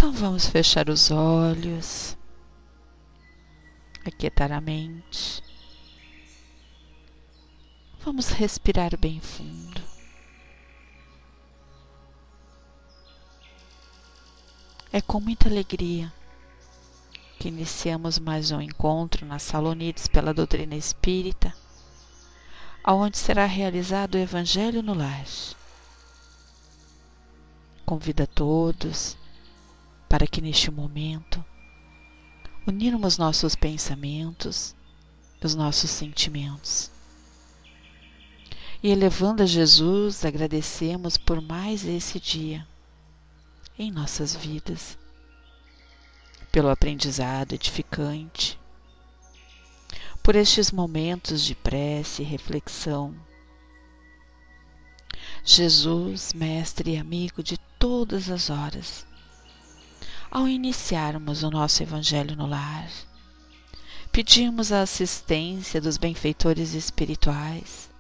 Então vamos fechar os olhos, aquietar a mente. Vamos respirar bem fundo. É com muita alegria que iniciamos mais um encontro na Sala Unidos pela Doutrina Espírita, onde será realizado o Evangelho no Lar. Convido a todos para que neste momento unirmos nossos pensamentos, os nossos sentimentos. E elevando a Jesus, agradecemos por mais esse dia em nossas vidas, pelo aprendizado edificante, por estes momentos de prece e reflexão. Jesus, mestre e amigo de todas as horas, ao iniciarmos o nosso Evangelho no Lar, pedimos a assistência dos benfeitores espirituais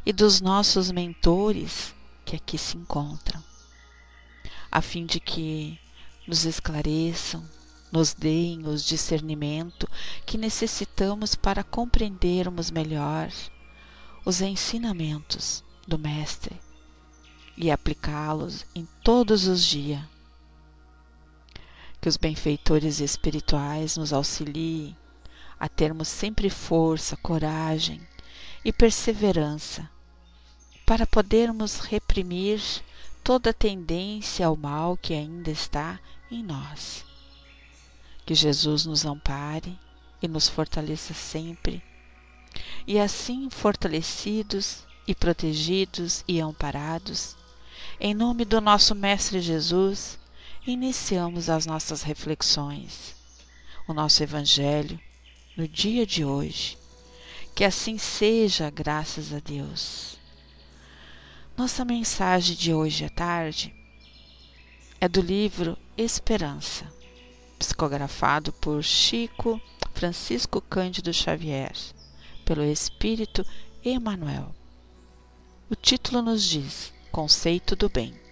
e dos nossos mentores que aqui se encontram, a fim de que nos esclareçam, nos deem o discernimento que necessitamos para compreendermos melhor os ensinamentos do Mestre e aplicá-los em todos os dias. Que os benfeitores espirituais nos auxiliem a termos sempre força, coragem e perseverança para podermos reprimir toda tendência ao mal que ainda está em nós. Que Jesus nos ampare e nos fortaleça sempre, e assim fortalecidos e protegidos e amparados, em nome do nosso Mestre Jesus, iniciamos as nossas reflexões, o nosso Evangelho no dia de hoje. Que assim seja, graças a Deus. Nossa mensagem de hoje à tarde é do livro Esperança, psicografado por Chico Francisco Cândido Xavier, pelo Espírito Emmanuel. O título nos diz: Conceito do bem.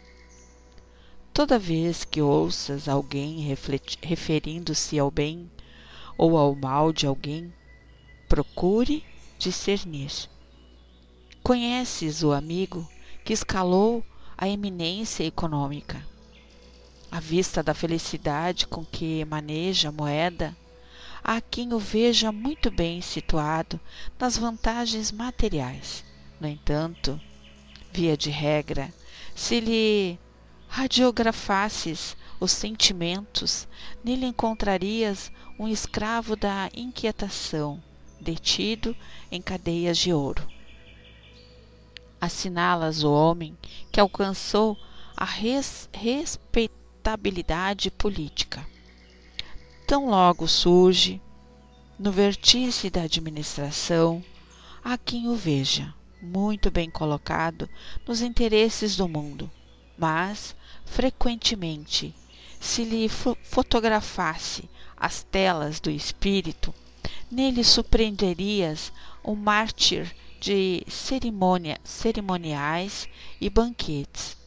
Toda vez que ouças alguém referindo-se ao bem ou ao mal de alguém, procure discernir. Conheces o amigo que escalou a eminência econômica, à vista da felicidade com que maneja a moeda? Há quem o veja muito bem situado nas vantagens materiais. No entanto, via de regra, se lhe radiografasses os sentimentos, nele encontrarias um escravo da inquietação, detido em cadeias de ouro. Assinalas o homem que alcançou a respeitabilidade política. Tão logo surge, no vértice da administração, há quem o veja muito bem colocado nos interesses do mundo, mas, frequentemente, se lhe fotografasse as telas do espírito, nele surpreenderias um mártir de cerimoniais e banquetes,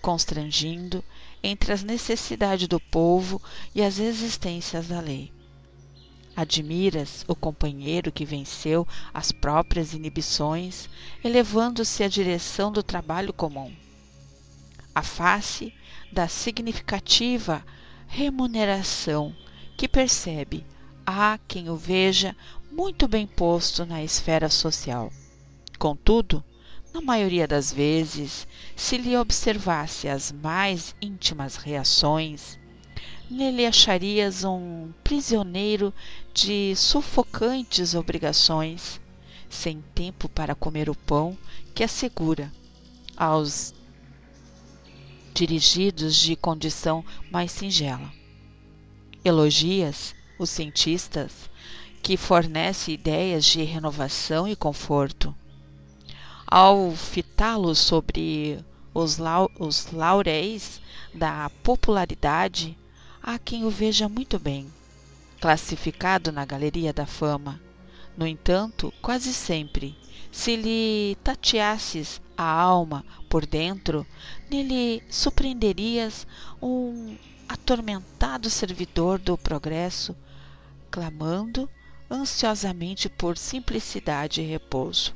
constrangindo entre as necessidades do povo e as existências da lei. Admiras o companheiro que venceu as próprias inibições, elevando-se à direção do trabalho comum. A face da significativa remuneração que percebe, há quem o veja muito bem posto na esfera social. Contudo, na maioria das vezes, se lhe observasse as mais íntimas reações, nele acharias um prisioneiro de sufocantes obrigações, sem tempo para comer o pão que assegura aos dirigidos de condição mais singela. Elogias os cientistas que fornecem ideias de renovação e conforto. Ao fitá-los sobre os lauréis da popularidade, há quem o veja muito bem, classificado na galeria da fama. No entanto, quase sempre, se lhe tateasses a alma por dentro, nele surpreenderias um atormentado servidor do progresso, clamando ansiosamente por simplicidade e repouso.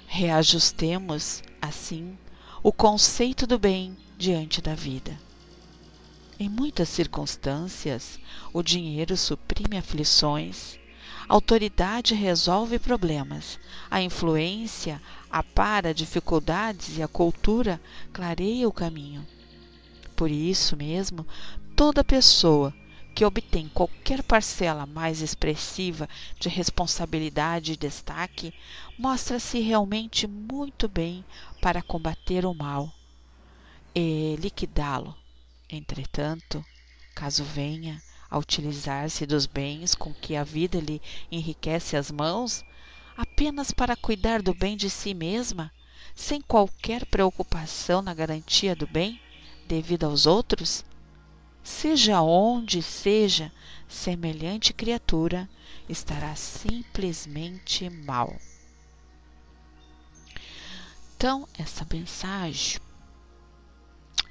Reajustemos, assim, o conceito do bem diante da vida. Em muitas circunstâncias, o dinheiro suprime aflições, a autoridade resolve problemas, a influência apara dificuldades e a cultura clareia o caminho. Por isso mesmo, toda pessoa que obtém qualquer parcela mais expressiva de responsabilidade e destaque, mostra-se realmente muito bem para combater o mal e liquidá-lo. Entretanto, caso venha a utilizar-se dos bens com que a vida lhe enriquece as mãos, apenas para cuidar do bem de si mesma, sem qualquer preocupação na garantia do bem devido aos outros, seja onde seja, semelhante criatura estará simplesmente mal. Então, essa mensagem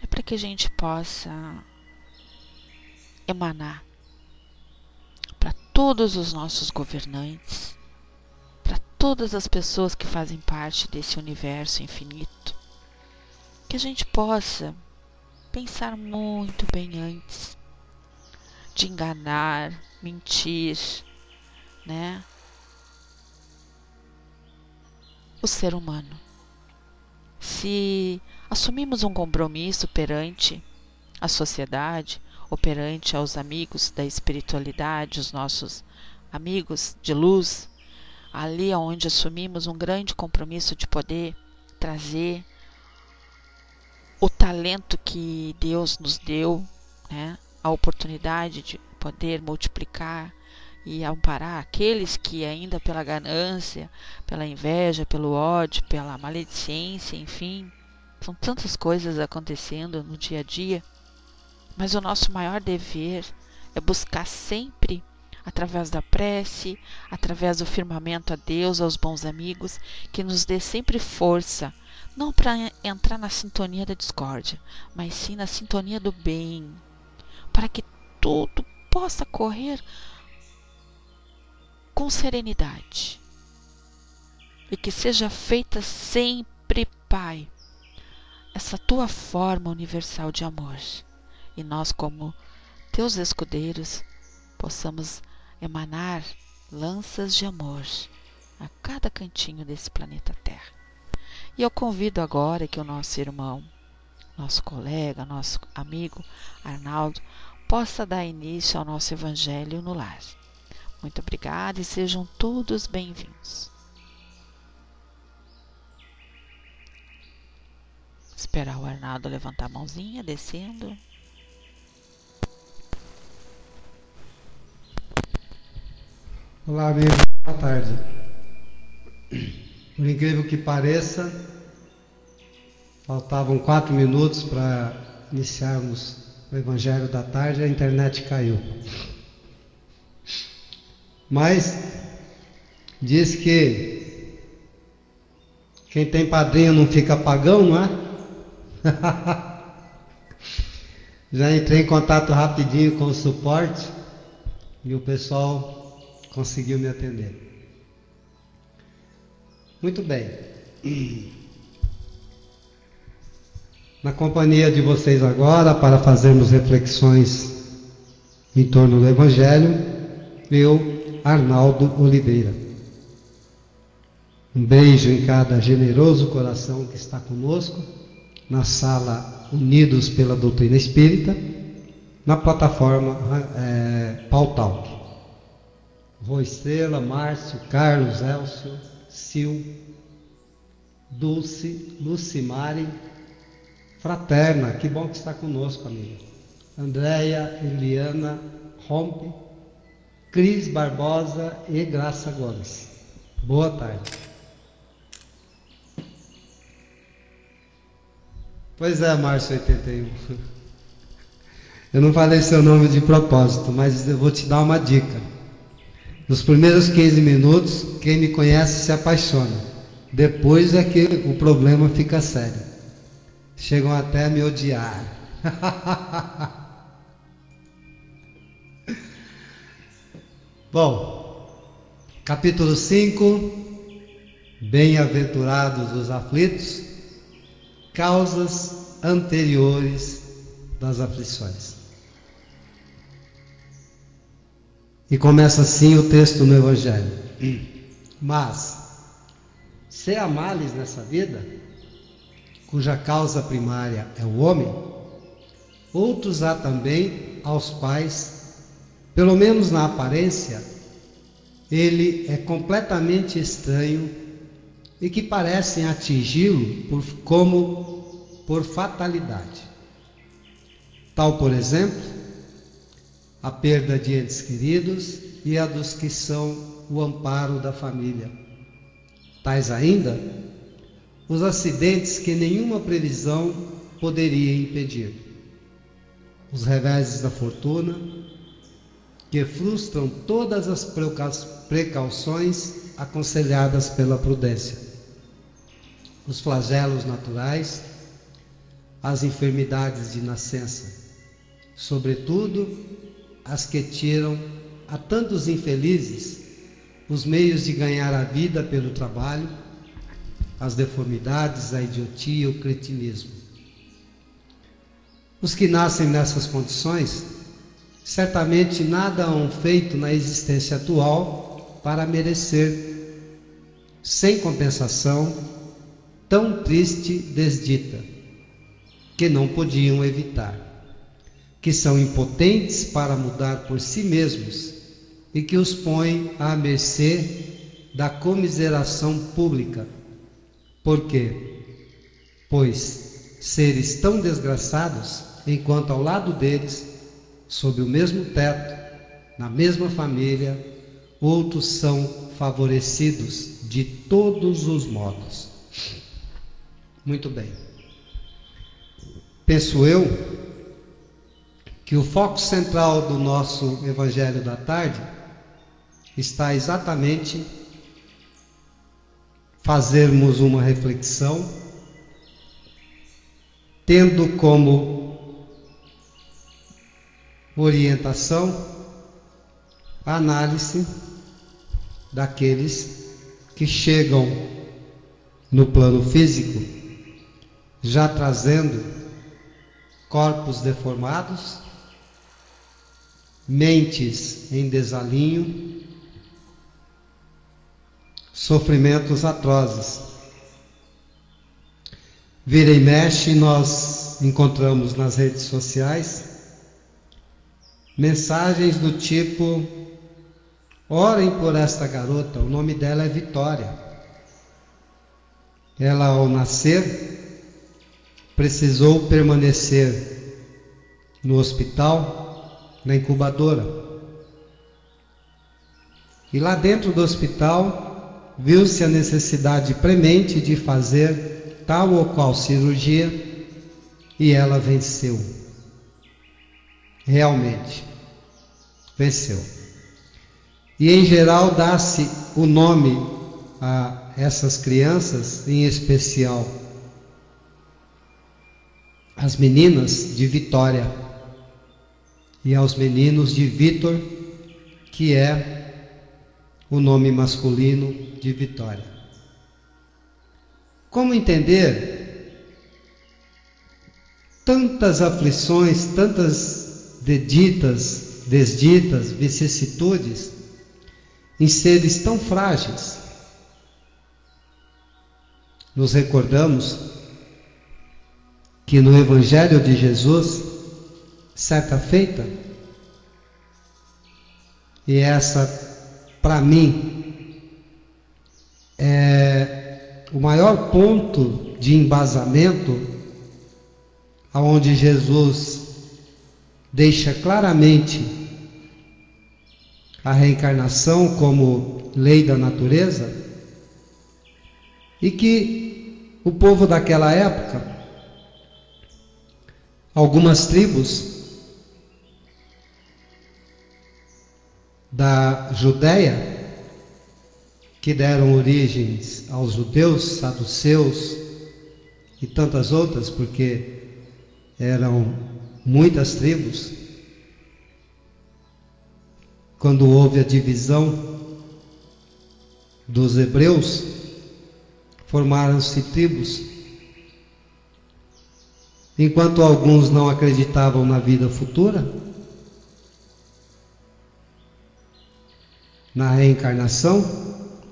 é para que a gente possa emanar para todos os nossos governantes, para todas as pessoas que fazem parte desse universo infinito, que a gente possa pensar muito bem antes de enganar, mentir, né? O ser humano. Se assumimos um compromisso perante a sociedade, ou perante aos amigos da espiritualidade, os nossos amigos de luz, ali onde assumimos um grande compromisso de poder trazer o talento que Deus nos deu, né? A oportunidade de poder multiplicar e amparar aqueles que ainda pela ganância, pela inveja, pelo ódio, pela maledicência, enfim, são tantas coisas acontecendo no dia a dia, mas o nosso maior dever é buscar sempre, através da prece, através do firmamento a Deus, aos bons amigos, que nos dê sempre força, não para entrar na sintonia da discórdia, mas sim na sintonia do bem, para que tudo possa correr com serenidade e que seja feita sempre, Pai, essa tua forma universal de amor, e nós, como teus escudeiros, possamos emanar lanças de amor a cada cantinho desse planeta Terra. E eu convido agora que o nosso irmão, nosso colega, nosso amigo Arnaldo possa dar início ao nosso Evangelho no Lar. Muito obrigada e sejam todos bem-vindos. Esperar o Arnaldo levantar a mãozinha, descendo. Olá, amigos. Boa tarde. Por incrível que pareça, faltavam 4 minutos para iniciarmos o Evangelho da tarde e a internet caiu. Mas diz que quem tem padrinho não fica pagão, não é? Já entrei em contato rapidinho com o suporte e o pessoal conseguiu me atender. Muito bem. Na companhia de vocês agora, para fazermos reflexões em torno do Evangelho, eu, Arnaldo Oliveira. Um beijo em cada generoso coração que está conosco, na sala Unidos pela Doutrina Espírita, na plataforma Pautalk. Rô Estrela, Márcio, Carlos, Elcio, Sil, Dulce, Lucimari, Fraterna, que bom que está conosco, amiga. Andréia, Eliana, Rompe, Cris Barbosa e Graça Gomes. Boa tarde. Pois é, Márcio 81. Eu não falei seu nome de propósito, mas eu vou te dar uma dica. Nos primeiros 15 minutos, quem me conhece se apaixona. Depois é que o problema fica sério. Chegam até a me odiar. Bom, capítulo 5. Bem-aventurados os aflitos, causas anteriores das aflições. E começa assim o texto no Evangelho. Mas, se há males nessa vida, cuja causa primária é o homem, outros há também aos quais, pelo menos na aparência, ele é completamente estranho e que parecem atingi-lo como por fatalidade. Tal, por exemplo, a perda de entes queridos e a dos que são o amparo da família. Tais ainda, os acidentes que nenhuma previsão poderia impedir. Os reveses da fortuna, que frustram todas as precauções aconselhadas pela prudência. Os flagelos naturais, as enfermidades de nascença, sobretudo as que tiram a tantos infelizes os meios de ganhar a vida pelo trabalho, as deformidades, a idiotia e o cretinismo. Os que nascem nessas condições certamente nada hão feito na existência atual para merecer, sem compensação, tão triste desdita, que não podiam evitar, que são impotentes para mudar por si mesmos e que os põe à mercê da comiseração pública. Por quê? Pois seres tão desgraçados, enquanto ao lado deles, sob o mesmo teto, na mesma família, outros são favorecidos de todos os modos. Muito bem. Penso eu que o foco central do nosso Evangelho da tarde está exatamente fazermos uma reflexão, tendo como orientação a análise daqueles que chegam no plano físico já trazendo corpos deformados, mentes em desalinho, sofrimentos atrozes. Vira e mexe, nós encontramos nas redes sociais mensagens do tipo: orem por esta garota, o nome dela é Vitória. Ela, ao nascer, precisou permanecer no hospital, na incubadora. E lá dentro do hospital, viu-se a necessidade premente de fazer tal ou qual cirurgia, e ela venceu. Realmente, venceu. E em geral dá-se o nome a essas crianças, em especial as meninas, de Vitória, e aos meninos de Vitor, que é o nome masculino de Vitória. Como entender tantas aflições, tantas desditas, vicissitudes em seres tão frágeis? Nos recordamos que no Evangelho de Jesus, certa feita, e essa, para mim, é o maior ponto de embasamento, aonde Jesus deixa claramente a reencarnação como lei da natureza, e que o povo daquela época, algumas tribos da Judéia, que deram origens aos judeus, saduceus e tantas outras, porque eram muitas tribos. Quando houve a divisão dos hebreus, formaram-se tribos. Enquanto alguns não acreditavam na vida futura, na reencarnação,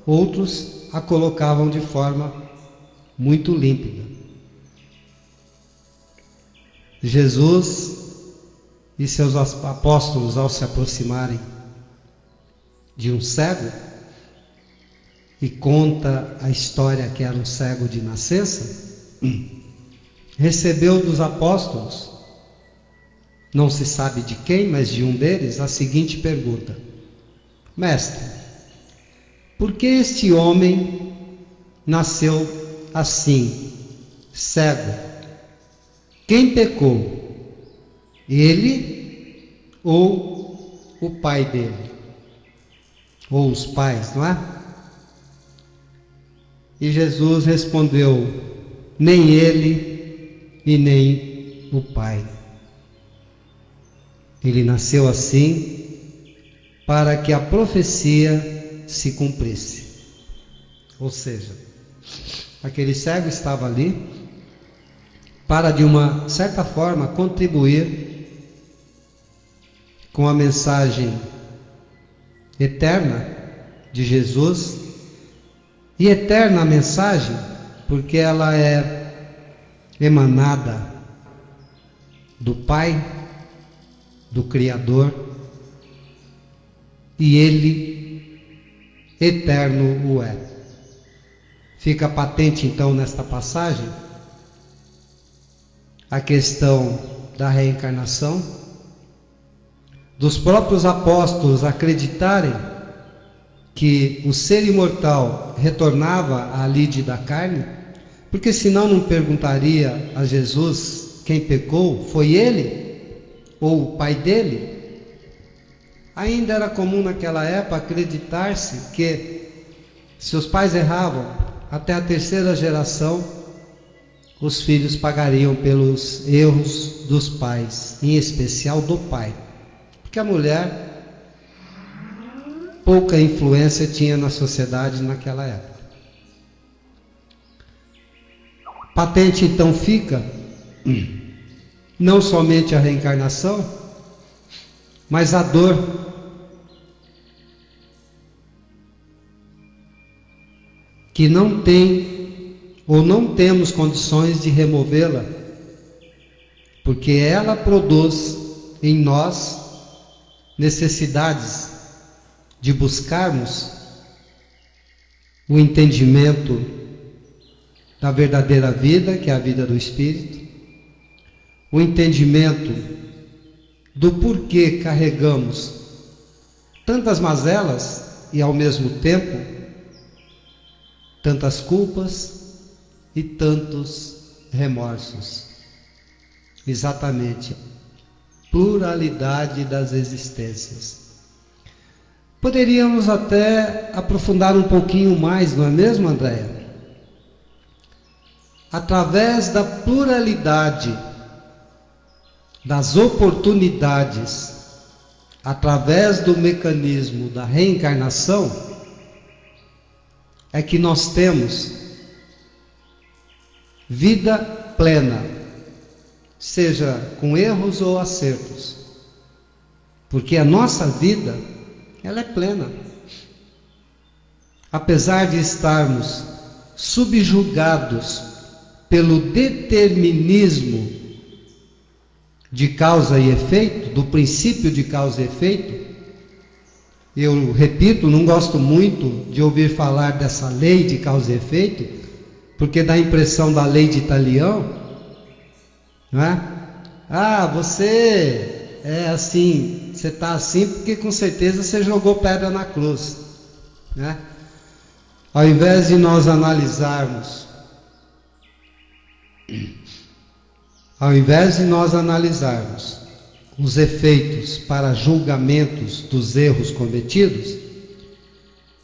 outros a colocavam de forma muito límpida. Jesus e seus apóstolos, ao se aproximarem de um cego, e conta a história que era um cego de nascença, recebeu dos apóstolos, não se sabe de quem, mas de um deles, a seguinte pergunta: Mestre, por que este homem nasceu assim, cego? Quem pecou? Ele ou o pai dele? Ou os pais, não é? E Jesus respondeu: nem ele e nem o pai. Ele nasceu assim para que a profecia se cumprisse. Ou seja, aquele cego estava ali para, de uma certa forma, contribuir com a mensagem eterna de Jesus. E eterna a mensagem, porque ela é emanada do Pai, do Criador, e Ele eterno o é. Fica patente então nesta passagem a questão da reencarnação, dos próprios apóstolos acreditarem que o ser imortal retornava à lide da carne, porque senão não perguntaria a Jesus quem pecou, foi ele ou o pai dele? Ainda era comum naquela época acreditar-se que se os pais erravam, até a terceira geração os filhos pagariam pelos erros dos pais, em especial do pai, porque a mulher pouca influência tinha na sociedade naquela época. Patente então fica não somente a reencarnação, mas a dor que não tem ou não temos condições de removê-la, porque ela produz em nós necessidades de buscarmos o entendimento da verdadeira vida, que é a vida do Espírito, o entendimento do porquê carregamos tantas mazelas e ao mesmo tempo tantas culpas e tantos remorsos. Exatamente, pluralidade das existências. Poderíamos até aprofundar um pouquinho mais, não é mesmo, Andréia? Através da pluralidade das oportunidades, através do mecanismo da reencarnação, é que nós temos vida plena, seja com erros ou acertos, porque a nossa vida ela é plena. Apesar de estarmos subjugados pelo determinismo de causa e efeito, do princípio de causa e efeito, eu repito, não gosto muito de ouvir falar dessa lei de causa e efeito, porque dá a impressão da lei de Talião, não é? Ah, você é assim, você está assim porque com certeza você jogou pedra na cruz, né? Ao invés de nós analisarmos os efeitos para julgamentos dos erros cometidos,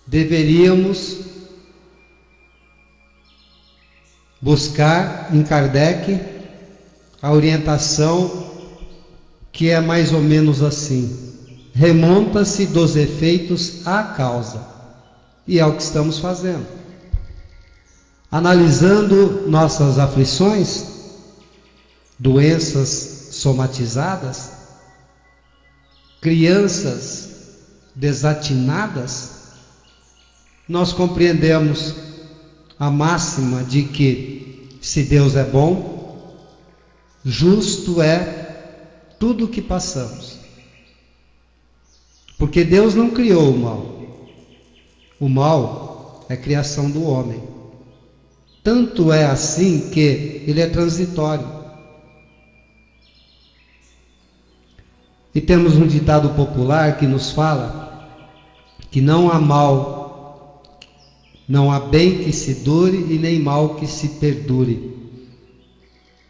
deveríamos buscar em Kardec a orientação que é mais ou menos assim: remonta-se dos efeitos à causa. E é o que estamos fazendo. Analisando nossas aflições, doenças somatizadas, crianças desatinadas, nós compreendemos a máxima de que, se Deus é bom, justo é tudo o que passamos. Porque Deus não criou o mal. O mal é criação do homem. Tanto é assim que ele é transitório. E temos um ditado popular que nos fala que não há mal, não há bem que se dure e nem mal que se perdure.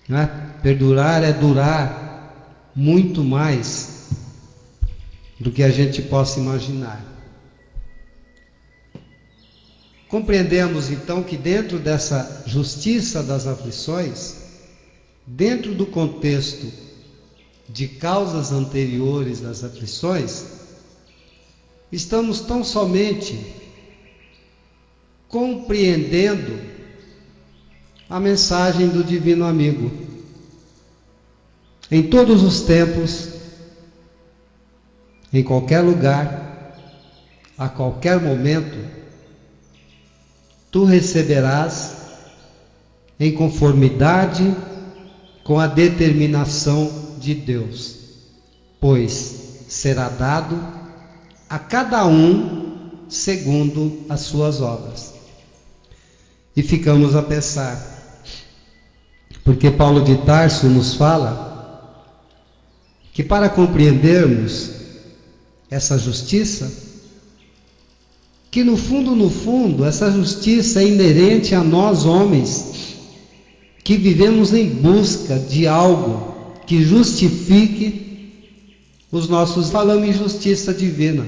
Não é? Perdurar é durar muito mais do que a gente possa imaginar. Compreendemos então que dentro dessa justiça das aflições, dentro do contexto de causas anteriores das aflições, estamos tão somente compreendendo a mensagem do Divino Amigo. Em todos os tempos, em qualquer lugar, a qualquer momento, tu receberás em conformidade com a determinação de Deus, pois será dado a cada um segundo as suas obras. E ficamos a pensar, porque Paulo de Tarso nos fala que para compreendermos essa justiça, que no fundo, essa justiça é inerente a nós homens, que vivemos em busca de algo que justifique os nossos... Falamos em justiça divina.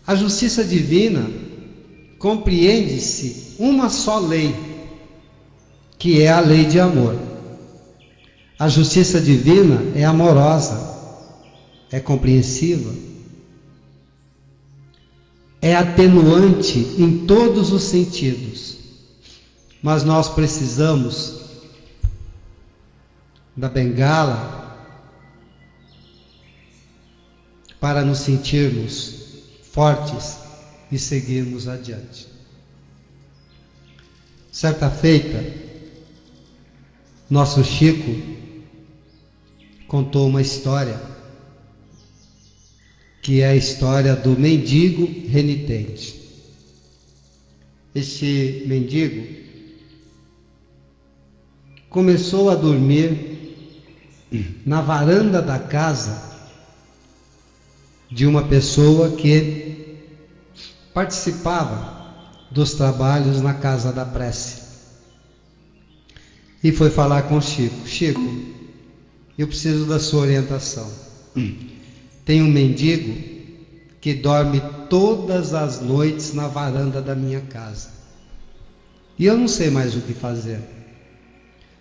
A justiça divina compreende-se uma só lei, que é a lei de amor. A justiça divina é amorosa, é compreensiva, é atenuante em todos os sentidos, mas nós precisamos da bengala para nos sentirmos fortes e seguirmos adiante. Certa feita, nosso Chico contou uma história, que é a história do mendigo renitente. Este mendigo começou a dormir na varanda da casa de uma pessoa que participava dos trabalhos na casa da prece. E foi falar com Chico: Chico, eu preciso da sua orientação. Tem um mendigo que dorme todas as noites na varanda da minha casa. E eu não sei mais o que fazer.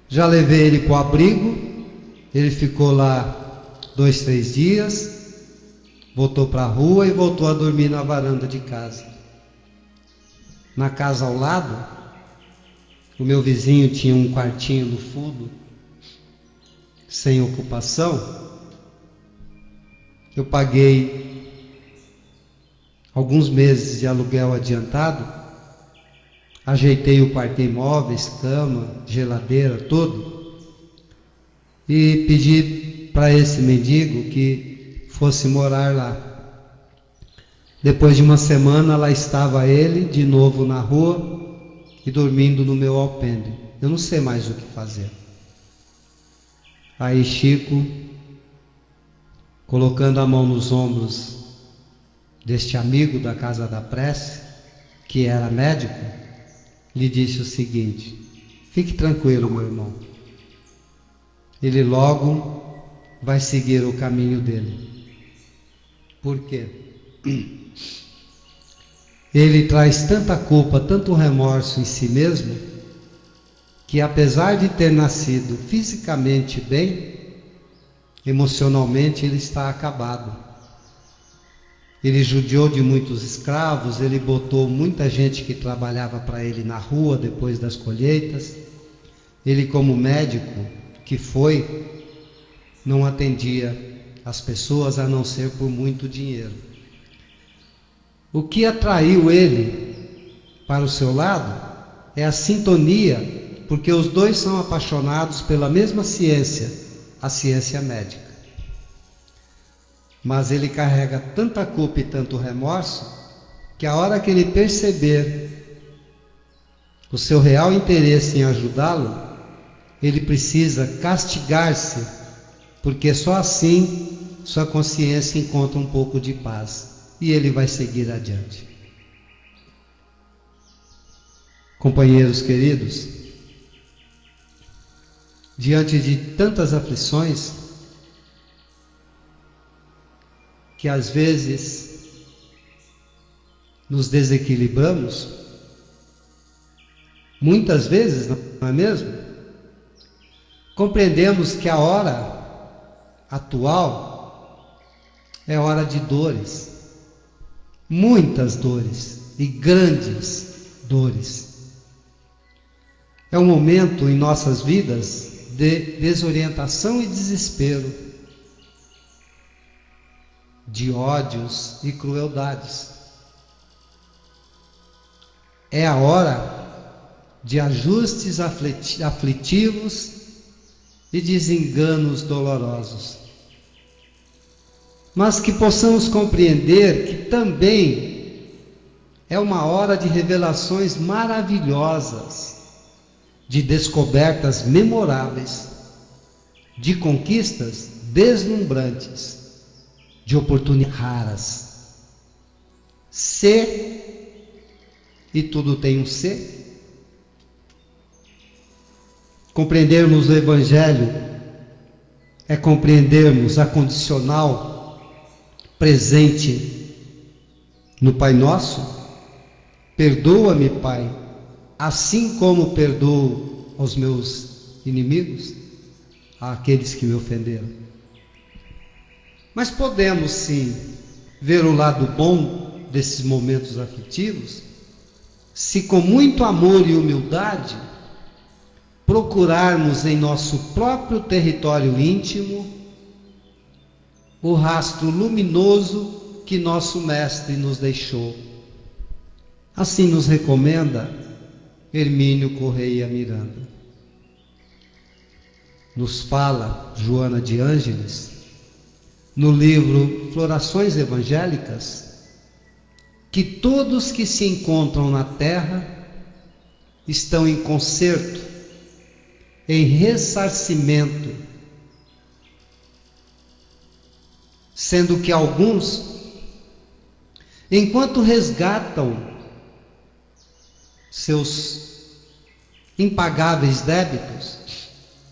Já levei ele para o abrigo, ele ficou lá 2, 3 dias, voltou para a rua e voltou a dormir na varanda de casa. Na casa ao lado, o meu vizinho tinha um quartinho no fundo, sem ocupação. Eu paguei alguns meses de aluguel adiantado, ajeitei o quarto, móveis, cama, geladeira, tudo, e pedi para esse mendigo que fosse morar lá. Depois de uma semana, lá estava ele de novo na rua e dormindo no meu alpendre. Eu não sei mais o que fazer. Aí Chico, colocando a mão nos ombros deste amigo da casa da prece, que era médico, lhe disse o seguinte: fique tranquilo, meu irmão, ele logo vai seguir o caminho dele. Por quê? ele traz tanta culpa, tanto remorso em si mesmo, que apesar de ter nascido fisicamente bem, emocionalmente ele está acabado. Ele judiou de muitos escravos, ele botou muita gente que trabalhava para ele na rua depois das colheitas. Ele, como médico que foi, não atendia as pessoas a não ser por muito dinheiro. O que atraiu ele para o seu lado é a sintonia, porque os dois são apaixonados pela mesma ciência, a ciência médica. Mas ele carrega tanta culpa e tanto remorso, que a hora que ele perceber o seu real interesse em ajudá-lo, ele precisa castigar-se, porque só assim sua consciência encontra um pouco de paz e ele vai seguir adiante. Companheiros queridos, diante de tantas aflições, que às vezes nos desequilibramos, muitas vezes, não é mesmo? Compreendemos que a hora atual é hora de dores, muitas dores e grandes dores. É um momento em nossas vidas de desorientação e desespero, de ódios e crueldades. É a hora de ajustes aflitivos e desenganos dolorosos. Mas que possamos compreender que também é uma hora de revelações maravilhosas, de descobertas memoráveis, de conquistas deslumbrantes, de oportunidades raras. Ser, e tudo tem um ser. Compreendermos o Evangelho é compreendermos a condicional presente no Pai Nosso. Perdoa-me, Pai, assim como perdoo aos meus inimigos, àqueles que me ofenderam. Mas podemos sim ver o lado bom desses momentos aflitivos, se com muito amor e humildade procurarmos em nosso próprio território íntimo o rastro luminoso que nosso Mestre nos deixou. Assim nos recomenda Hermínio Correia Miranda. Nos fala Joana de Ângeles, no livro Florações Evangélicas, que todos que se encontram na terra estão em concerto, em ressarcimento, sendo que alguns, enquanto resgatam seus impagáveis débitos,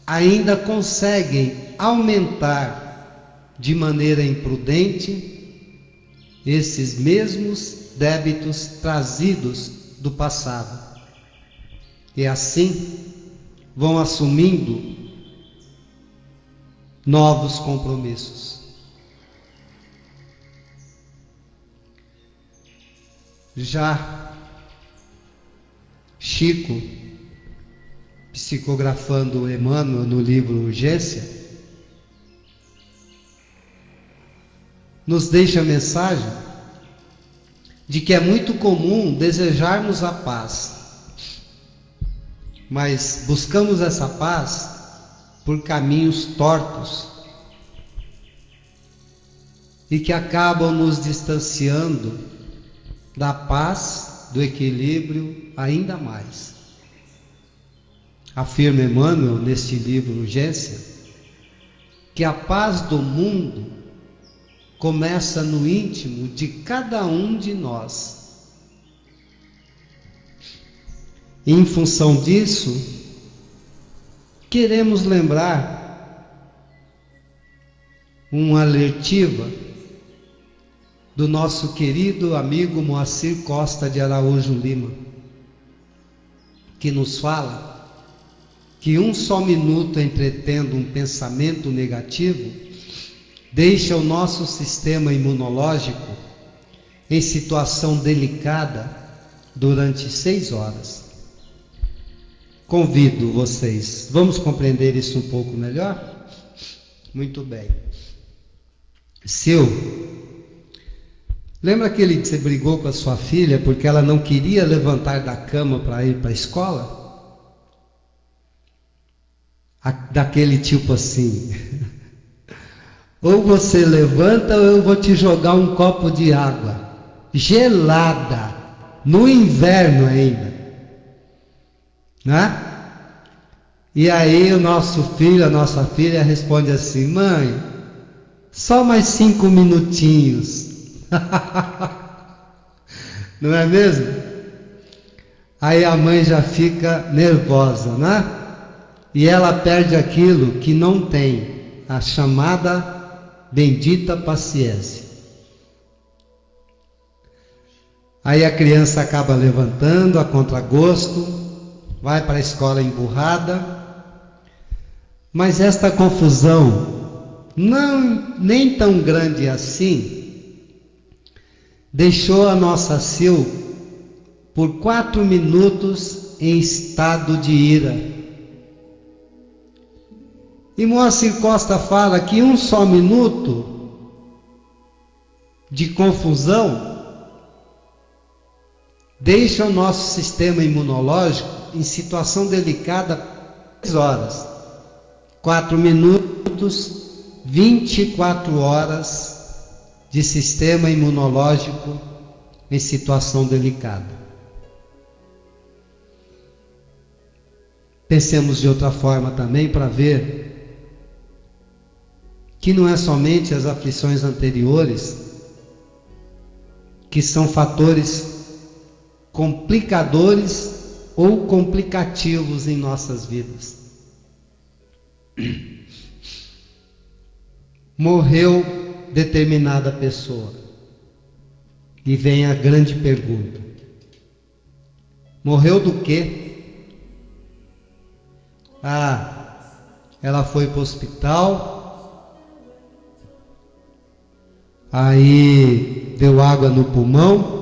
ainda conseguem aumentar de maneira imprudente esses mesmos débitos trazidos do passado. E assim vão assumindo novos compromissos. Já Chico, psicografando Emmanuel no livro Urgência, nos deixa a mensagem de que é muito comum desejarmos a paz, mas buscamos essa paz por caminhos tortos e que acabam nos distanciando da paz, do equilíbrio ainda mais. Afirma Emmanuel neste livro Urgência que a paz do mundo começa no íntimo de cada um de nós. E em função disso, queremos lembrar uma alertiva do nosso querido amigo Moacir Costa de Araújo Lima, que nos fala que um só minuto entretendo um pensamento negativo deixa o nosso sistema imunológico em situação delicada durante 6 horas. Convido vocês, vamos compreender isso um pouco melhor? Muito bem. Sil, lembra aquele que você brigou com a sua filha porque ela não queria levantar da cama para ir para a escola? Daquele tipo assim, ou você levanta ou eu vou te jogar um copo de água gelada, no inverno ainda, né? E aí o nosso filho, a nossa filha responde assim: mãe, só mais 5 minutinhos. Não é mesmo? Aí a mãe já fica nervosa, né? E ela perde aquilo que não tem, a chamada bendita paciência. Aí a criança acaba levantando a contragosto, vai para a escola emburrada, mas esta confusão, nem tão grande assim, deixou a nossa Sil por 4 minutos em estado de ira. E Moacir Costa fala que um só minuto de confusão deixa o nosso sistema imunológico em situação delicada 6 horas. 4 minutos, 24 horas de sistema imunológico em situação delicada. Pensemos de outra forma também para ver que não é somente as aflições anteriores que são fatores complicadores ou complicativos em nossas vidas. Morreu determinada pessoa e vem a grande pergunta: morreu do quê? Ela foi para o hospital, aí deu água no pulmão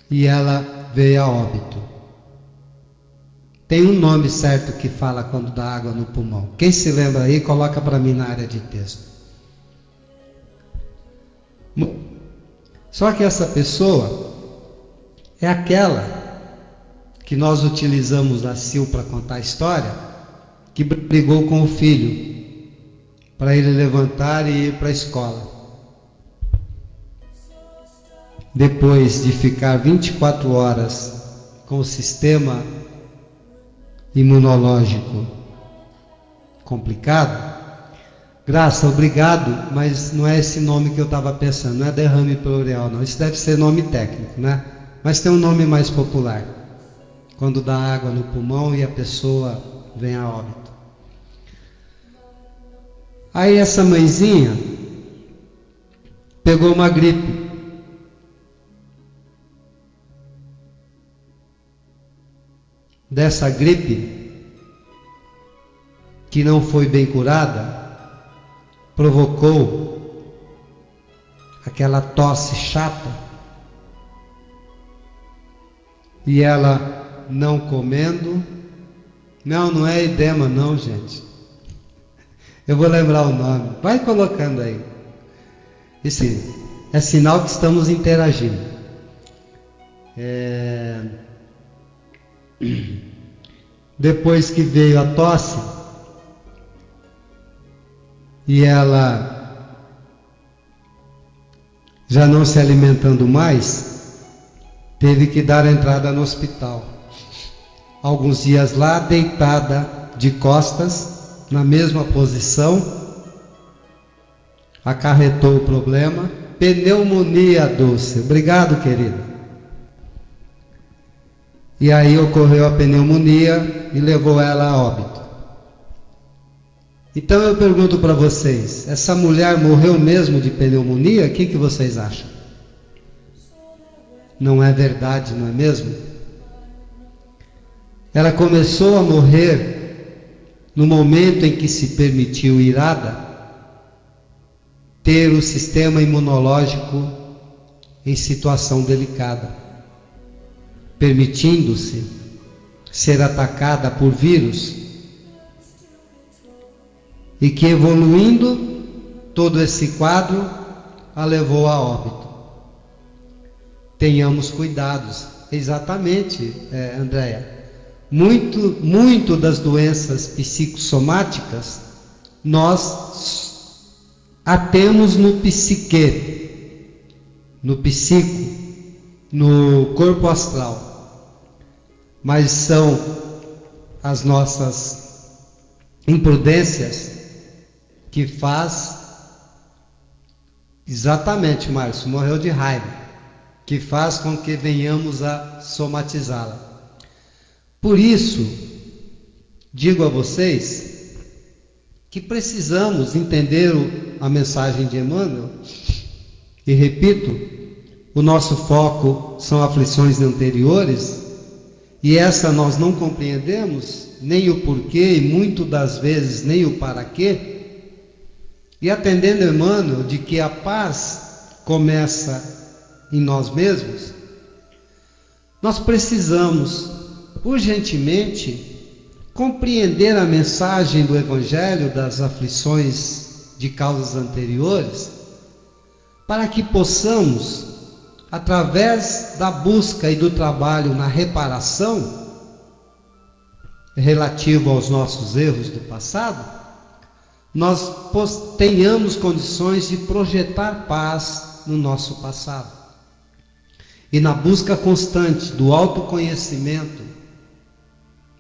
e ela veio a óbito. Tem um nome certo que fala quando dá água no pulmão. Quem se lembra aí, coloca para mim na área de texto. Só que essa pessoa é aquela que nós utilizamos a Sil para contar a história, que brigou com o filho para ele levantar e ir para a escola. Depois de ficar 24 horas com o sistema imunológico complicado, Graça, obrigado, mas não é esse nome que eu estava pensando, não é derrame pleural não, isso deve ser nome técnico, né? Mas tem um nome mais popular, quando dá água no pulmão e a pessoa vem a óbito. Aí essa mãezinha pegou uma gripe. Dessa gripe, que não foi bem curada, provocou aquela tosse chata, e ela não comendo, não é edema não, gente, eu vou lembrar o nome, vai colocando aí, esse é sinal que estamos interagindo. Depois que veio a tosse, e ela já não se alimentando mais, teve que dar entrada no hospital. Alguns dias lá, deitada de costas, na mesma posição, acarretou o problema, pneumonia doce. Obrigado, querida. E aí ocorreu a pneumonia e levou ela a óbito. Então eu pergunto para vocês, essa mulher morreu mesmo de pneumonia? O que vocês acham? Não é verdade, não é mesmo? Ela começou a morrer no momento em que se permitiu, irada, ter o sistema imunológico em situação delicada, permitindo-se ser atacada por vírus, e que, evoluindo, todo esse quadro a levou a óbito. Tenhamos cuidados. Exatamente, Andréia. Muito das doenças psicossomáticas nós a temos no psique, no psico, no corpo astral. Mas são as nossas imprudências que faz, exatamente, Márcio, morreu de raiva, que faz com que venhamos a somatizá-la. Por isso, digo a vocês que precisamos entender a mensagem de Emmanuel, e repito, o nosso foco são aflições anteriores, e essa nós não compreendemos, nem o porquê, e muito das vezes nem o para quê. E atendendo Emmanuel de que a paz começa em nós mesmos, nós precisamos urgentemente compreender a mensagem do Evangelho das aflições de causas anteriores, para que possamos, através da busca e do trabalho na reparação relativo aos nossos erros do passado, nós tenhamos condições de projetar paz no nosso passado. E na busca constante do autoconhecimento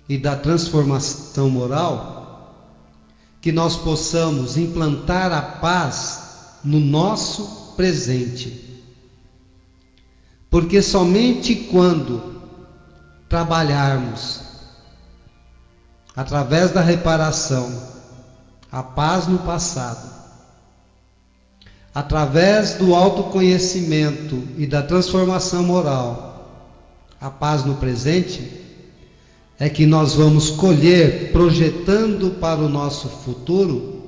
e da transformação moral, que nós possamos implantar a paz no nosso presente. Porque somente quando trabalharmos através da reparação a paz no passado, através do autoconhecimento e da transformação moral, a paz no presente, é que nós vamos colher, projetando para o nosso futuro,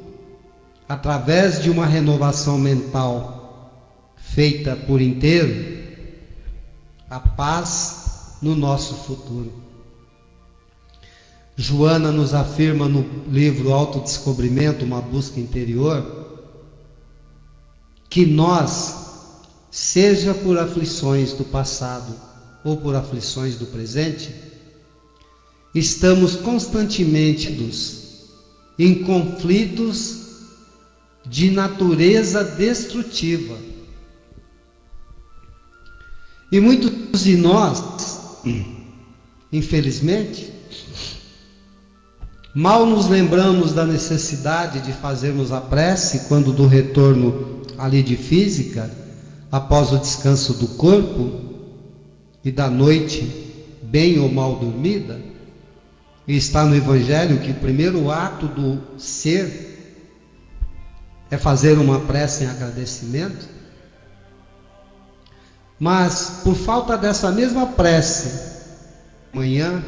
através de uma renovação mental feita por inteiro, a paz no nosso futuro. Joana nos afirma no livro Autodescobrimento, uma busca interior, que nós, seja por aflições do passado ou por aflições do presente, estamos constantemente em conflitos de natureza destrutiva. E muitos de nós, infelizmente, mal nos lembramos da necessidade de fazermos a prece quando do retorno ali de física, após o descanso do corpo e da noite bem ou mal dormida. E está no Evangelho que o primeiro ato do ser é fazer uma prece em agradecimento. Mas por falta dessa mesma prece, manhã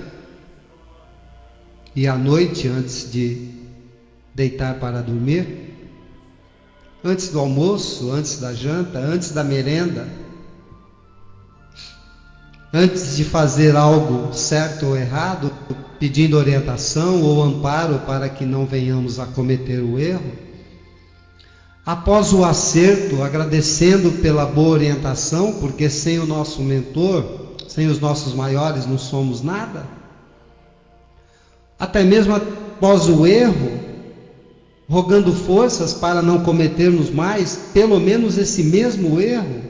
e à noite, antes de deitar para dormir, antes do almoço, antes da janta, antes da merenda, antes de fazer algo certo ou errado, pedindo orientação ou amparo para que não venhamos a cometer o erro, após o acerto, agradecendo pela boa orientação, porque sem o nosso mentor, sem os nossos maiores não somos nada, até mesmo após o erro, rogando forças para não cometermos mais, pelo menos esse mesmo erro,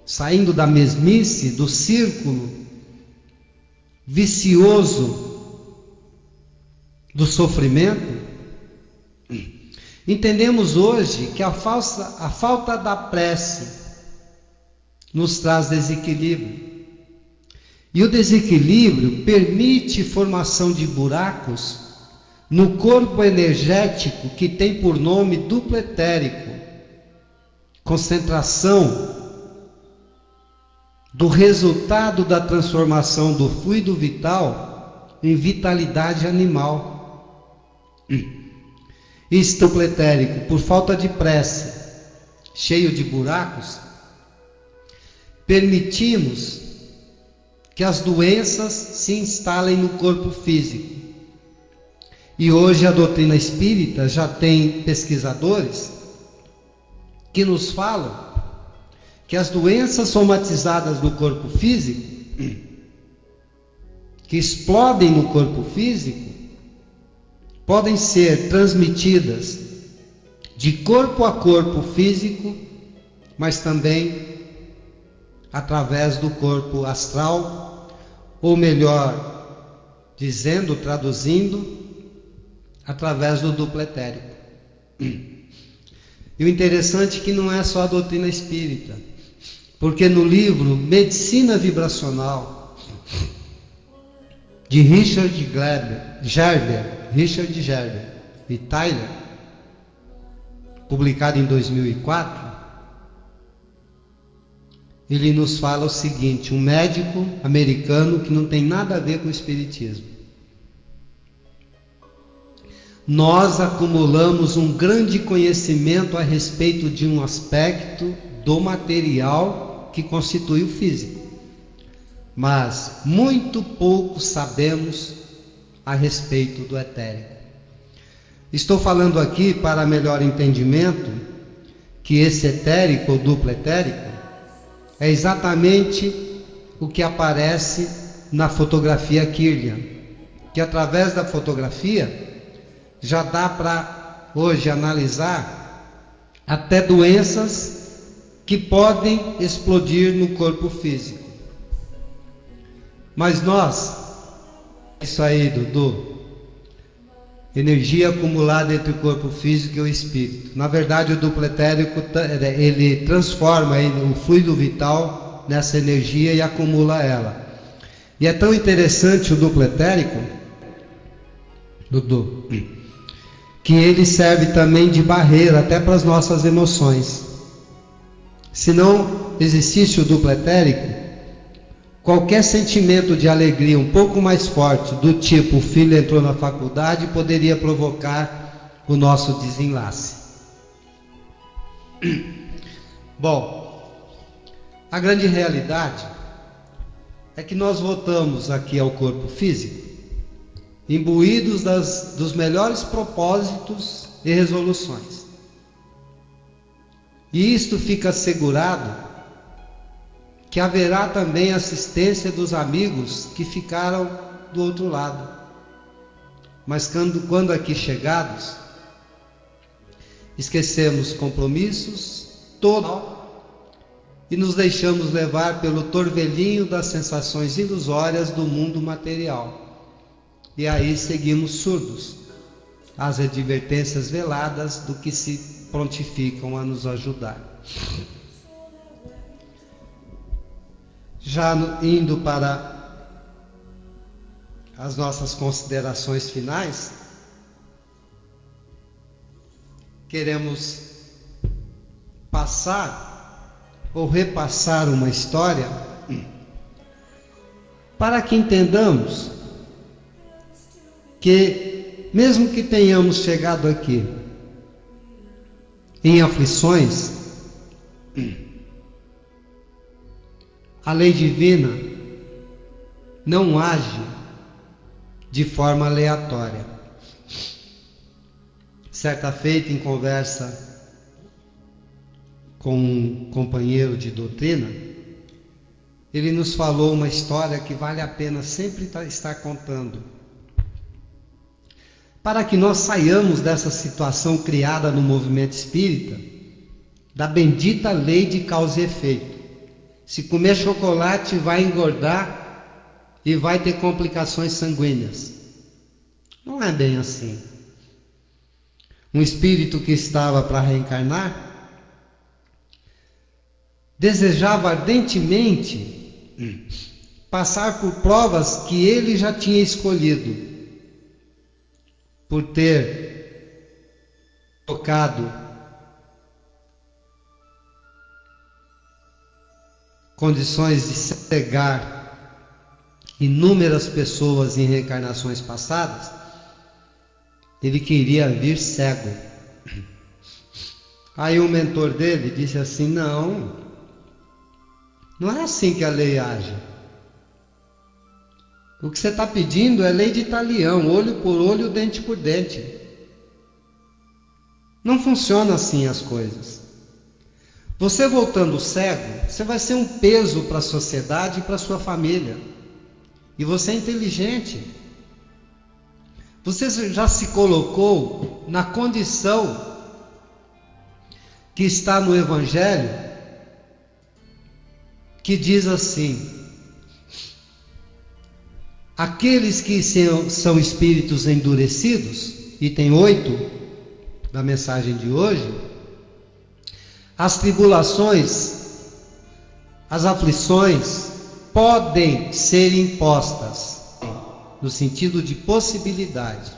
saindo da mesmice, do círculo vicioso do sofrimento. Entendemos hoje que a falta da prece nos traz desequilíbrio. E o desequilíbrio permite formação de buracos no corpo energético que tem por nome duplo etérico, concentração do resultado da transformação do fluido vital em vitalidade animal. Este duplo etérico, por falta de prece, cheio de buracos, permitimos que as doenças se instalem no corpo físico. E hoje a doutrina espírita já tem pesquisadores que nos falam que as doenças somatizadas no corpo físico, que explodem no corpo físico, podem ser transmitidas de corpo a corpo físico, mas também através do corpo astral, ou melhor dizendo, traduzindo, através do duplo etérico. E o interessante é que não é só a doutrina espírita, porque no livro Medicina Vibracional de Richard Gerber e Tyler, publicado em 2004, ele nos fala o seguinte, um médico americano que não tem nada a ver com o espiritismo: nós acumulamos um grande conhecimento a respeito de um aspecto do material que constitui o físico, mas muito pouco sabemos a respeito do etérico. Estou falando aqui para melhor entendimento que esse etérico ou duplo etérico é exatamente o que aparece na fotografia Kirlian, que através da fotografia já dá para hoje analisar até doenças que podem explodir no corpo físico. Mas nós, isso aí, Dudu, energia acumulada entre o corpo físico e o espírito. Na verdade, o duplo etérico, ele transforma o fluido vital nessa energia e acumula ela. E é tão interessante o duplo etérico, Dudu, que ele serve também de barreira até para as nossas emoções. Se não existisse o duplo etérico, qualquer sentimento de alegria um pouco mais forte, do tipo o filho entrou na faculdade, poderia provocar o nosso desenlace. Bom, a grande realidade é que nós voltamos aqui ao corpo físico imbuídos dos melhores propósitos e resoluções. E isto fica assegurado que haverá também assistência dos amigos que ficaram do outro lado. Mas quando aqui chegados, esquecemos compromissos todos e nos deixamos levar pelo torvelinho das sensações ilusórias do mundo material. E aí seguimos surdos às advertências veladas do que se prontificam a nos ajudar. Já indo para as nossas considerações finais, queremos passar ou repassar uma história para que entendamos que, mesmo que tenhamos chegado aqui em aflições, a lei divina não age de forma aleatória. Certa feita, em conversa com um companheiro de doutrina, ele nos falou uma história que vale a pena sempre estar contando, para que nós saiamos dessa situação criada no movimento espírita, da bendita lei de causa e efeito. Se comer chocolate vai engordar e vai ter complicações sanguíneas. Não é bem assim. Um espírito que estava para reencarnar desejava ardentemente passar por provas que ele já tinha escolhido. por ter tocado condições de cegar inúmeras pessoas em reencarnações passadas, ele queria vir cego. Aí o mentor dele disse assim: não é assim que a lei age. O que você está pedindo é lei de talião, olho por olho, dente por dente. Não funciona assim as coisas. Você voltando cego, você vai ser um peso para a sociedade e para a sua família. E você é inteligente. Você já se colocou na condição que está no Evangelho, que diz assim: aqueles que são espíritos endurecidos, item 8 da mensagem de hoje, as tribulações, as aflições podem ser impostas, no sentido de possibilidade.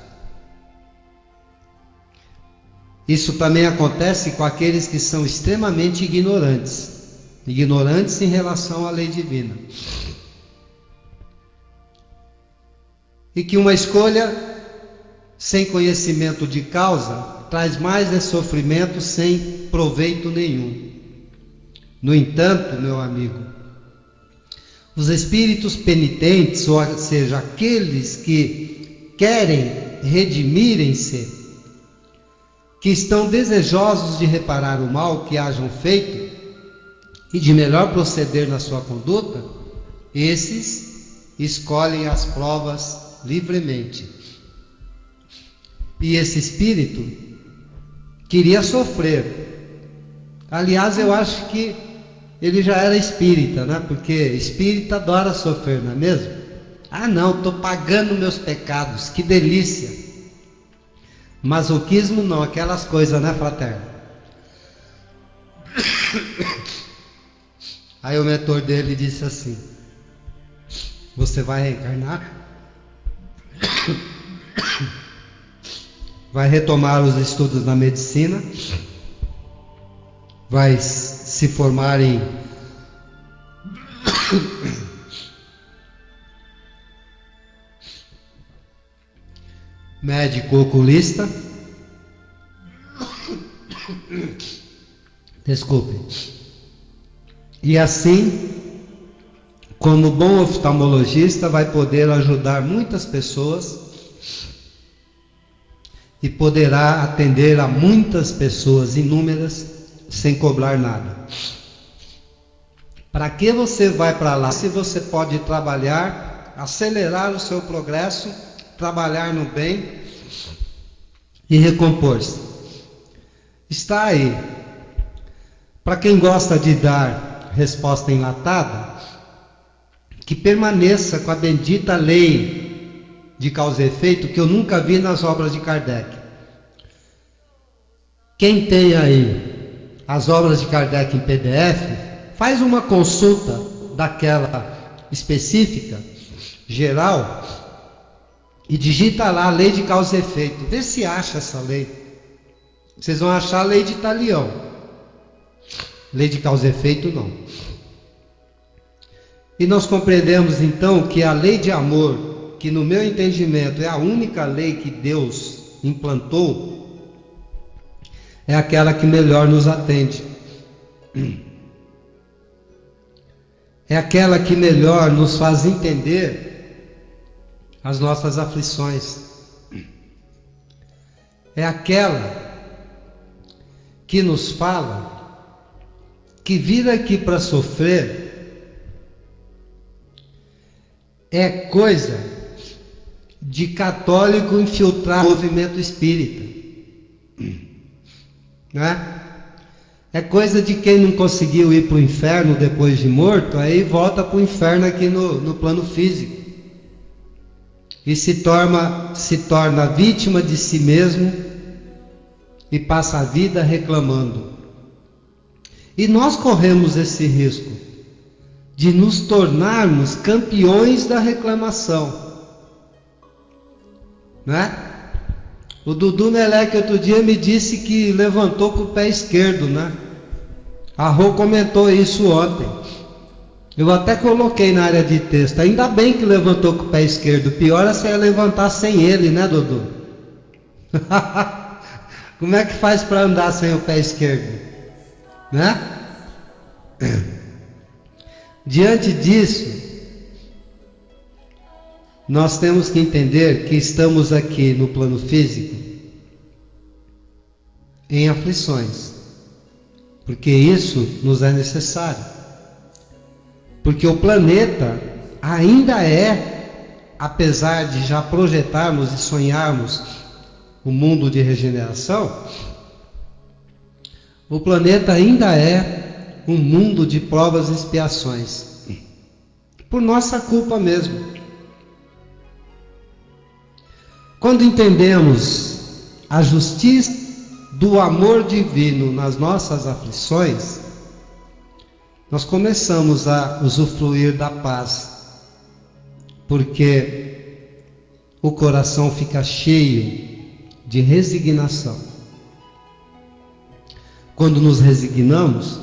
Isso também acontece com aqueles que são extremamente ignorantes em relação à lei divina. E que uma escolha sem conhecimento de causa traz mais sofrimento sem proveito nenhum. No entanto, meu amigo, os espíritos penitentes, ou seja, aqueles que querem redimirem-se, que estão desejosos de reparar o mal que hajam feito e de melhor proceder na sua conduta, esses escolhem as provas livremente. E esse espírito queria sofrer. Aliás, eu acho que ele já era espírita, né? Porque espírita adora sofrer, não é mesmo? Ah não, estou pagando meus pecados, que delícia. Masoquismo não, aquelas coisas, né, fraterno? Aí o mentor dele disse assim: você vai reencarnar? Vai retomar os estudos na medicina, vai se formar em médico oculista. Desculpe. E assim, como bom oftalmologista, vai poder ajudar muitas pessoas e poderá atender a muitas pessoas, inúmeras, sem cobrar nada. Para que você vai para lá se você pode trabalhar, acelerar o seu progresso, trabalhar no bem e recompor-se? Está aí. Para quem gosta de dar resposta enlatada, que permaneça com a bendita lei de causa e efeito, que eu nunca vi nas obras de Kardec. Quem tem aí as obras de Kardec em PDF, faz uma consulta daquela específica, geral, e digita lá a lei de causa e efeito. Vê se acha essa lei. Vocês vão achar a lei de talião. Lei de causa e efeito não. E nós compreendemos então que a lei de amor, que no meu entendimento é a única lei que Deus implantou, é aquela que melhor nos atende. É aquela que melhor nos faz entender as nossas aflições. É aquela que nos fala que vir aqui para sofrer é coisa de católico infiltrar o movimento espírita, não é? É coisa de quem não conseguiu ir para o inferno depois de morto, aí volta para o inferno aqui no plano físico e se torna vítima de si mesmo e passa a vida reclamando. E nós corremos esse risco de nos tornarmos campeões da reclamação, né? O Dudu Meleque outro dia me disse que levantou com o pé esquerdo, né? A Rô comentou isso ontem. Eu até coloquei na área de texto. Ainda bem que levantou com o pé esquerdo. O pior é você levantar sem ele, né, Dudu? Como é que faz para andar sem o pé esquerdo? Né? Diante disso, nós temos que entender que estamos aqui no plano físico em aflições, porque isso nos é necessário, porque o planeta ainda é, apesar de já projetarmos e sonharmos o mundo de regeneração, o planeta ainda é um mundo de provas e expiações, por nossa culpa mesmo. Quando entendemos a justiça do amor divino nas nossas aflições, nós começamos a usufruir da paz, porque o coração fica cheio de resignação. Quando nos resignamos,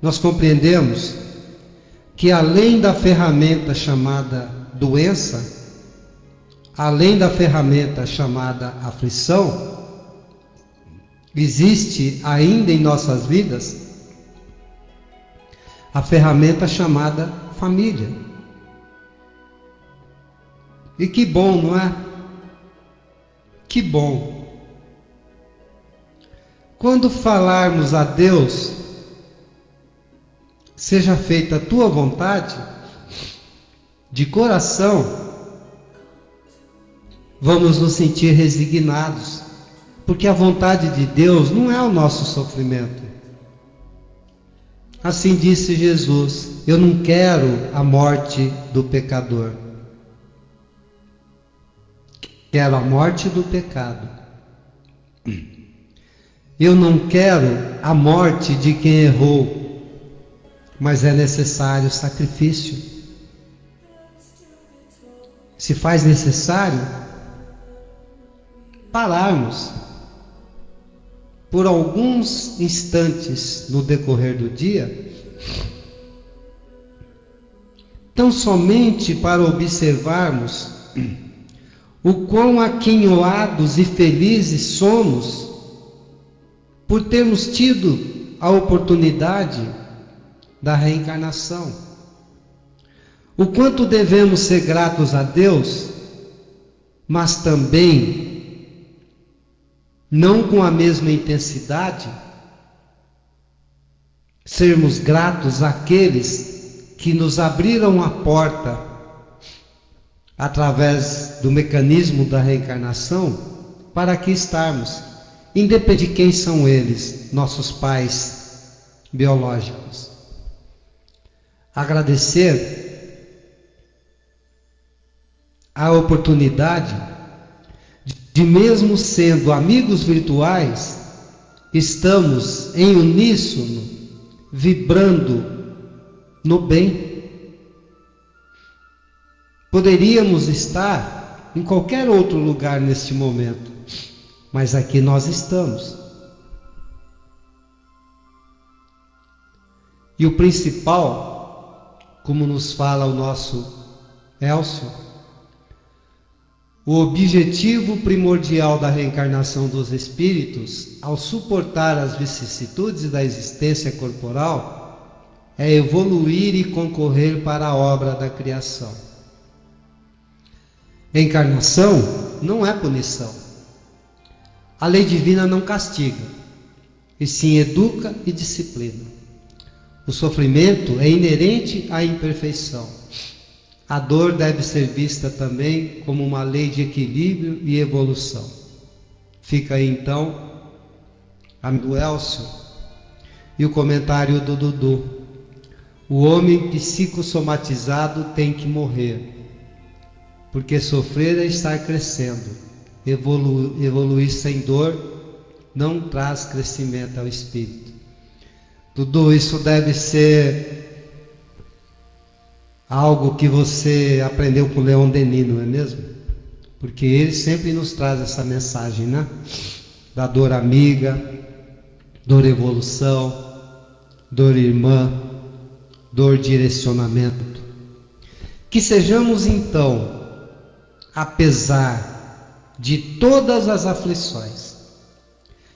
nós compreendemos que além da ferramenta chamada doença, além da ferramenta chamada aflição, existe ainda em nossas vidas a ferramenta chamada família. E que bom, não é? Que bom. Quando falarmos a Deus, seja feita a tua vontade, de coração, vamos nos sentir resignados, porque a vontade de Deus não é o nosso sofrimento. Assim disse Jesus: eu não quero a morte do pecador, quero a morte do pecado. Eu não quero a morte de quem errou, mas é necessário sacrifício. Se faz necessário pararmos por alguns instantes no decorrer do dia, tão somente para observarmos o quão aquinhoados e felizes somos por termos tido a oportunidade da reencarnação, o quanto devemos ser gratos a Deus, mas também não com a mesma intensidade sermos gratos àqueles que nos abriram a porta através do mecanismo da reencarnação para aqui estarmos, independente de quem são eles, nossos pais biológicos. Agradecer a oportunidade de, mesmo sendo amigos virtuais, estamos em uníssono, vibrando no bem. Poderíamos estar em qualquer outro lugar neste momento, mas aqui nós estamos. E o principal, como nos fala o nosso Elcio, o objetivo primordial da reencarnação dos espíritos, ao suportar as vicissitudes da existência corporal, é evoluir e concorrer para a obra da criação. Encarnação não é punição. A lei divina não castiga, e sim educa e disciplina. O sofrimento é inerente à imperfeição. A dor deve ser vista também como uma lei de equilíbrio e evolução. Fica aí então a do Elcio e o comentário do Dudu. O homem psicossomatizado tem que morrer, porque sofrer é estar crescendo. Evoluir sem dor não traz crescimento ao espírito. Dudu, isso deve ser algo que você aprendeu com Leon Denis, não é mesmo? porque ele sempre nos traz essa mensagem, né? Da dor amiga, dor evolução, dor irmã, dor direcionamento. Que sejamos então, apesar de todas as aflições,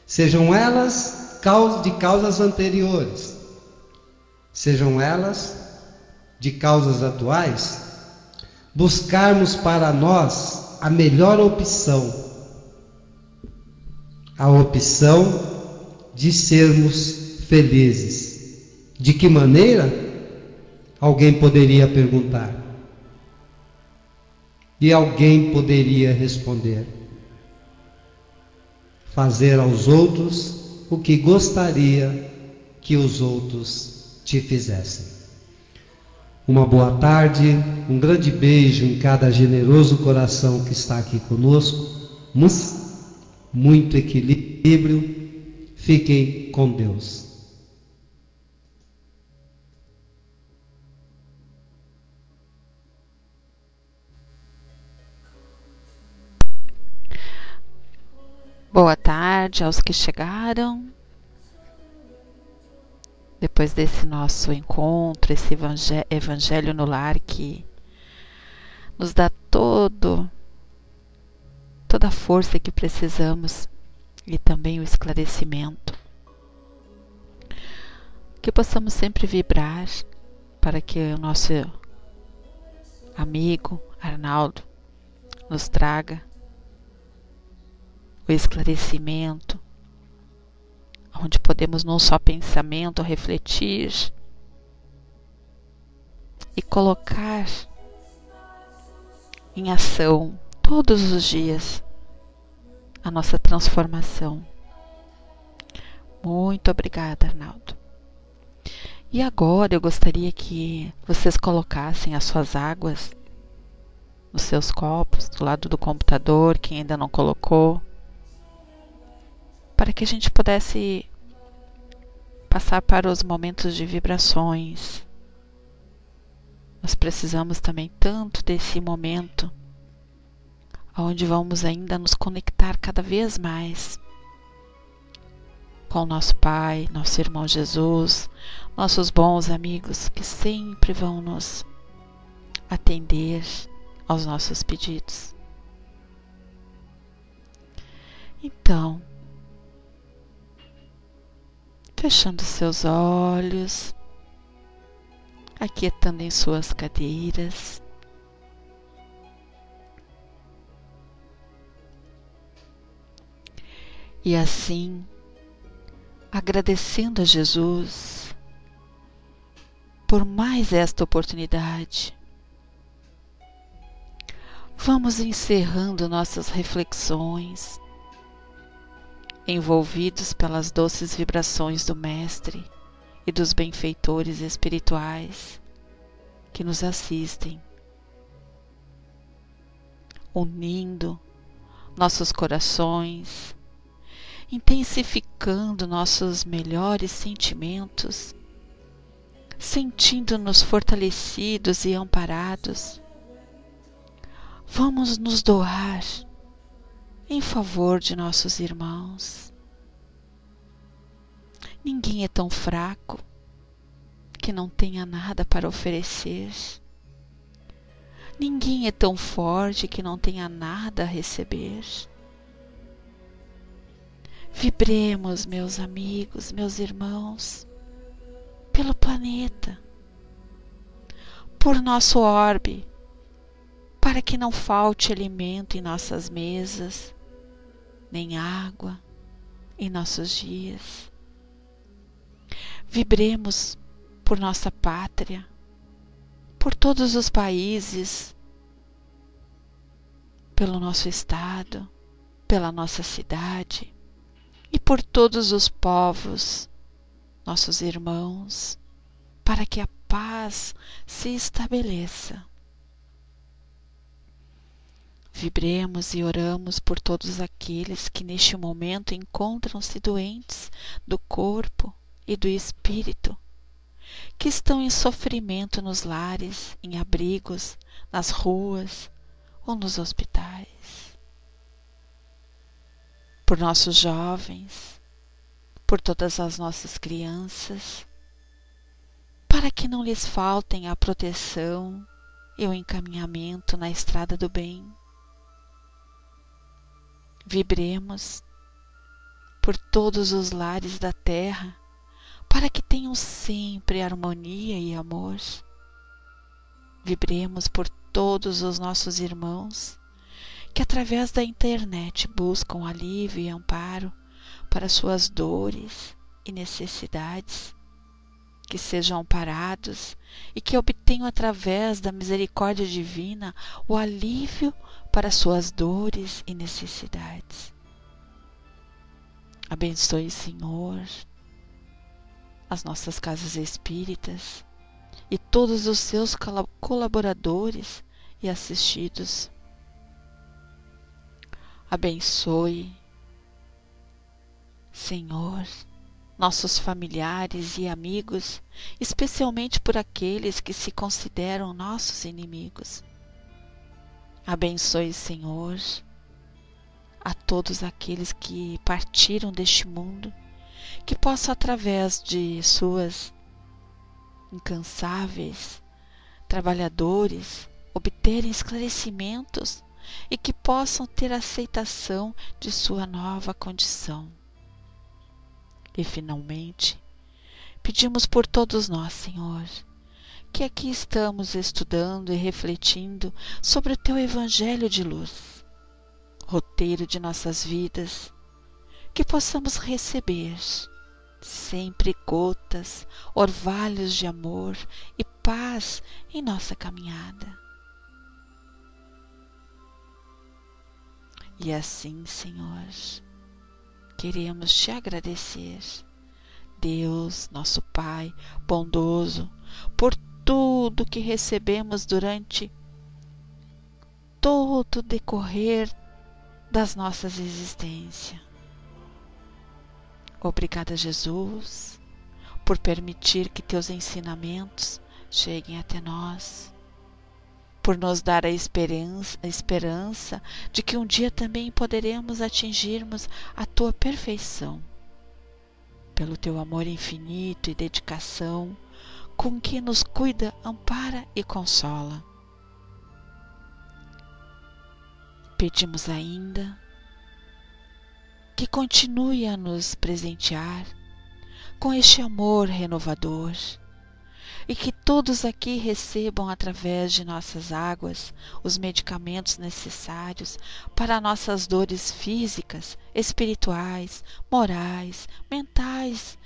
sejam elas de causas anteriores, sejam elas de causas atuais, buscarmos para nós a melhor opção, a opção de sermos felizes. De que maneira? Alguém poderia perguntar. E alguém poderia responder: fazer aos outros o que gostaria que os outros te fizessem. Uma boa tarde, um grande beijo em cada generoso coração que está aqui conosco. Muito equilíbrio. Fiquem com Deus. Boa tarde aos que chegaram. Depois desse nosso encontro, esse Evangelho no Lar que nos dá toda a força que precisamos e também o esclarecimento. Que possamos sempre vibrar para que o nosso amigo Arnaldo nos traga o esclarecimento, onde podemos num só pensamento refletir e colocar em ação todos os dias a nossa transformação. Muito obrigada, Arnaldo. E agora eu gostaria que vocês colocassem as suas águas nos seus copos, do lado do computador, quem ainda não colocou, para que a gente pudesse passar para os momentos de vibrações. Nós precisamos também tanto desse momento onde vamos ainda nos conectar cada vez mais com o nosso Pai, nosso irmão Jesus, nossos bons amigos que sempre vão nos atender aos nossos pedidos. Então, fechando seus olhos, aquietando em suas cadeiras, e assim, agradecendo a Jesus por mais esta oportunidade, vamos encerrando nossas reflexões, envolvidos pelas doces vibrações do Mestre e dos benfeitores espirituais que nos assistem, unindo nossos corações, intensificando nossos melhores sentimentos, sentindo-nos fortalecidos e amparados. Vamos nos doar em favor de nossos irmãos. Ninguém é tão fraco que não tenha nada para oferecer. Ninguém é tão forte que não tenha nada a receber. Vibremos, meus amigos, meus irmãos, pelo planeta, por nosso orbe, para que não falte alimento em nossas mesas, nem água em nossos dias. Vibremos por nossa pátria, por todos os países, pelo nosso estado, pela nossa cidade e por todos os povos, nossos irmãos, para que a paz se estabeleça. Vibremos e oramos por todos aqueles que neste momento encontram-se doentes do corpo e do espírito, que estão em sofrimento nos lares, em abrigos, nas ruas ou nos hospitais, por nossos jovens, por todas as nossas crianças, para que não lhes faltem a proteção e o encaminhamento na estrada do bem. Vibremos por todos os lares da terra, para que tenham sempre harmonia e amor. Vibremos por todos os nossos irmãos que através da internet buscam alívio e amparo para suas dores e necessidades, que sejam amparados e que obtenham através da misericórdia divina o alívio para suas dores e necessidades. Abençoe, Senhor, as nossas casas espíritas e todos os seus colaboradores e assistidos. Abençoe, Senhor, nossos familiares e amigos, especialmente por aqueles que se consideram nossos inimigos. Abençoe, Senhor, a todos aqueles que partiram deste mundo, que possam, através de suas incansáveis trabalhadores, obterem esclarecimentos e que possam ter aceitação de sua nova condição. E, finalmente, pedimos por todos nós, Senhor, que aqui estamos estudando e refletindo sobre o Teu Evangelho de luz, roteiro de nossas vidas, que possamos receber sempre gotas, orvalhos de amor e paz em nossa caminhada. E assim, Senhor, queremos Te agradecer, Deus, nosso Pai bondoso, por tudo que recebemos durante todo o decorrer das nossas existências. Obrigada, Jesus, por permitir que Teus ensinamentos cheguem até nós, por nos dar a esperança de que um dia também poderemos atingirmos a Tua perfeição, pelo Teu amor infinito e dedicação com que nos cuida, ampara e consola. Pedimos ainda que continue a nos presentear com este amor renovador e que todos aqui recebam através de nossas águas os medicamentos necessários para nossas dores físicas, espirituais, morais, mentais